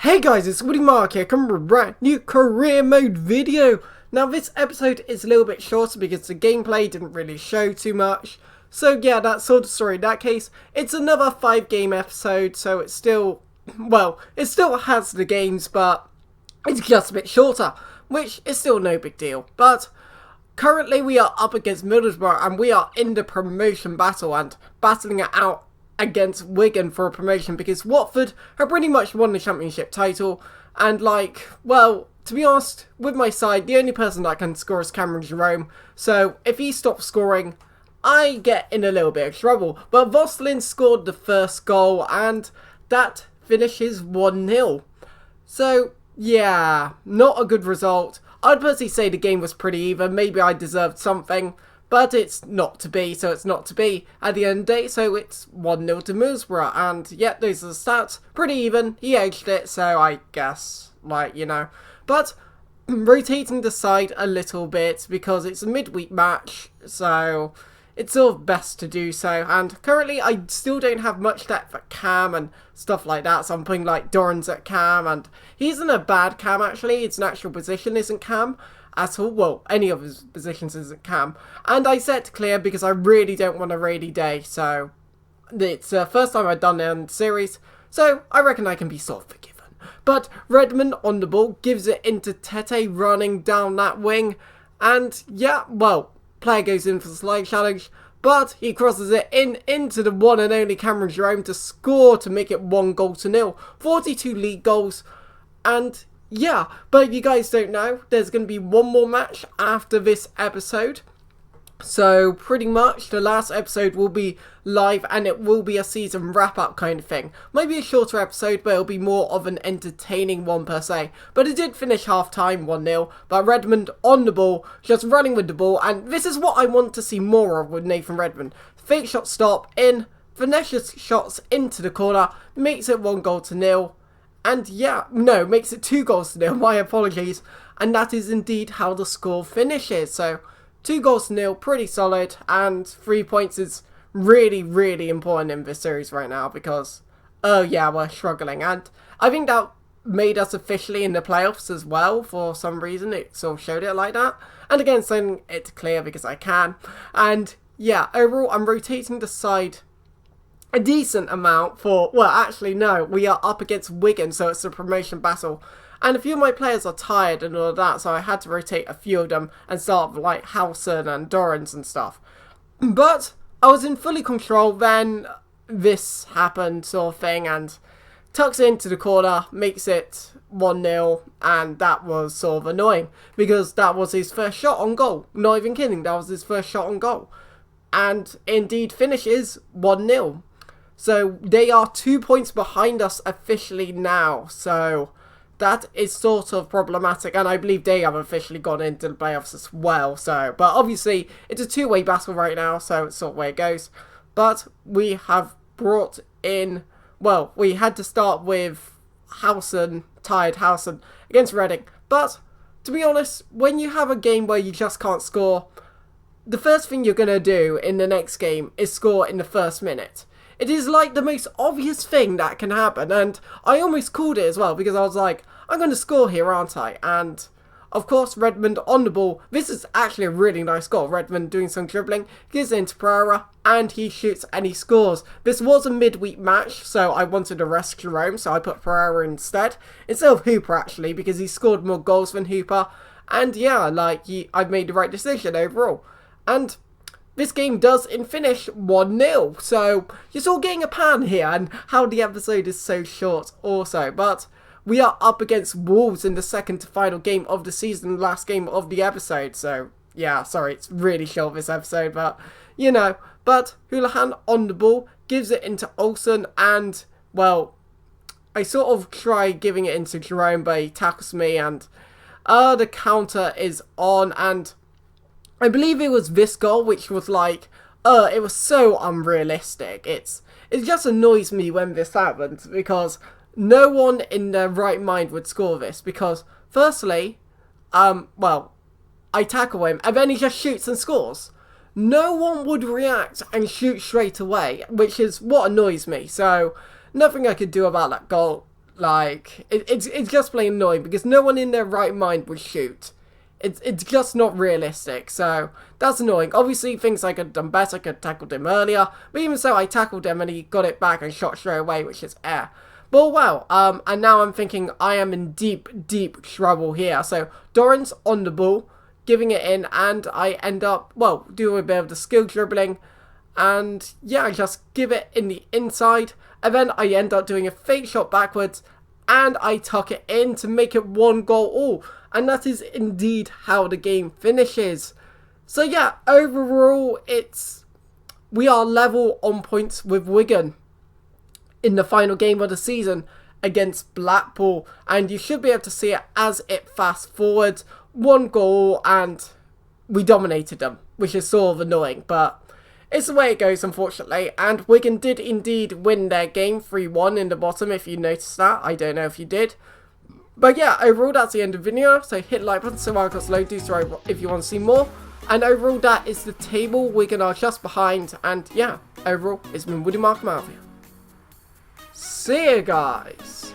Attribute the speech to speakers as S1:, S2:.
S1: Hey guys, it's Woody Mark here, coming with a brand new career mode video. Now this episode is a little bit shorter because the gameplay didn't really show too much. So yeah, that's sort of story in that case. It's another 5-game episode, so it's still, well, it still has the games, but it's just a bit shorter, which is still no big deal. But currently we are up against Middlesbrough and we are in the promotion battle and battling it out against Wigan for a promotion because Watford have pretty much won the championship title, and well, to be honest, with my side, the only person that can score is Cameron Jerome, so if he stops scoring, I get in a little bit of trouble. But Voslin scored the first goal and that finishes 1-0. So yeah, not a good result. I'd personally say the game was pretty even, maybe I deserved something. But it's not to be, so it's not to be at the end of the day, so it's 1-0 to Middlesbrough, and yet those are the stats. Pretty even, he edged it, so I guess, But rotating the side a little bit, because it's a midweek match, so it's sort of best to do so. And currently I still don't have much depth at cam and stuff like that, so I'm putting Dorans at cam, and he isn't a bad cam actually, his natural position isn't cam at all. Well, any of his positions isn't cam. And I set clear because I really don't want a rainy day, so it's the first time I've done it in the series, so I reckon I can be sort of forgiven. But Redmond on the ball gives it into Tete running down that wing, and yeah, well, player goes in for the slide challenge, but he crosses it into the one and only Cameron Jerome to score to make it 1-0. 42 league goals, and yeah, but if you guys don't know, there's going to be one more match after this episode. So pretty much the last episode will be live and it will be a season wrap-up kind of thing. Maybe a shorter episode, but it'll be more of an entertaining one per se. But it did finish half-time 1-0, but Redmond on the ball, just running with the ball. And this is what I want to see more of with Nathan Redmond. Fake shot stop in, finesse shots into the corner, makes it 1-0. And yeah, no, makes it 2-0, my apologies. And that is indeed how the score finishes. So 2-0, pretty solid, and 3 points is really, really important in this series right now because, oh yeah, we're struggling. And I think that made us officially in the playoffs as well for some reason. It sort of showed it like that. And again, sending it to clear because I can. And yeah, overall, I'm rotating the side a decent amount for, well, actually no, we are up against Wigan, so it's a promotion battle. And a few of my players are tired and all of that, so I had to rotate a few of them and start with Howson and Dorans and stuff. But I was in fully control, then this happened sort of thing, and tucks it into the corner, makes it 1-0, and that was sort of annoying, because that was his first shot on goal. Not even kidding, that was his first shot on goal. And indeed finishes 1-0. So they are 2 points behind us officially now, so that is sort of problematic, and I believe they have officially gone into the playoffs as well. So, but obviously it's a two-way battle right now, so it's sort of where it goes. But we have brought in, well, we had to start with Howson, tired Howson against Reading. But to be honest, when you have a game where you just can't score, the first thing you're going to do in the next game is score in the first minute. It is the most obvious thing that can happen, and I almost called it as well because I was like, I'm going to score here, aren't I? And of course, Redmond on the ball. This is actually a really nice goal. Redmond doing some dribbling, gives it into Pereira, and he shoots and he scores. This was a midweek match, so I wanted to rest Jerome, so I put Pereira instead of Hooper actually, because he scored more goals than Hooper. And yeah, I've made the right decision overall. And this game does finish 1-0, so you're still getting a pan here, and how the episode is so short also. But we are up against Wolves in the second to final game of the season, last game of the episode, so yeah, sorry, it's really short this episode, but you know. But Houlihan on the ball, gives it into Olsen, and well, I sort of try giving it into Jerome, but he tackles me, and the counter is on, and I believe it was this goal, which was it was so unrealistic. It just annoys me when this happens, because no one in their right mind would score this, because firstly, well, I tackle him, and then he just shoots and scores. No one would react and shoot straight away, which is what annoys me, so nothing I could do about that goal. Like, it's just plain annoying because no one in their right mind would shoot. It's just not realistic, so that's annoying. Obviously, things I could have done better, I could have tackled him earlier, but even so, I tackled him and he got it back and shot straight away, which is air. But wow, and now I'm thinking I am in deep, deep trouble here. So, Doran's on the ball, giving it in, and I end up, well, doing a bit of the skill dribbling, and yeah, I just give it in the inside, and then I end up doing a fake shot backwards, and I tuck it in to make it 1 goal all. And that is indeed how the game finishes. So yeah, overall, we are level on points with Wigan in the final game of the season against Blackpool. And you should be able to see it as it fast forwards. 1 goal and we dominated them, which is sort of annoying, but it's the way it goes, unfortunately. And Wigan did indeed win their game 3-1 in the bottom, if you noticed that. I don't know if you did. But yeah, overall, that's the end of the video. So hit the like button, subscribe, slow, do so if you want to see more. And overall, that is the table. Wigan are just behind. And yeah, overall, it's been Woody Mark Malvia. See you guys.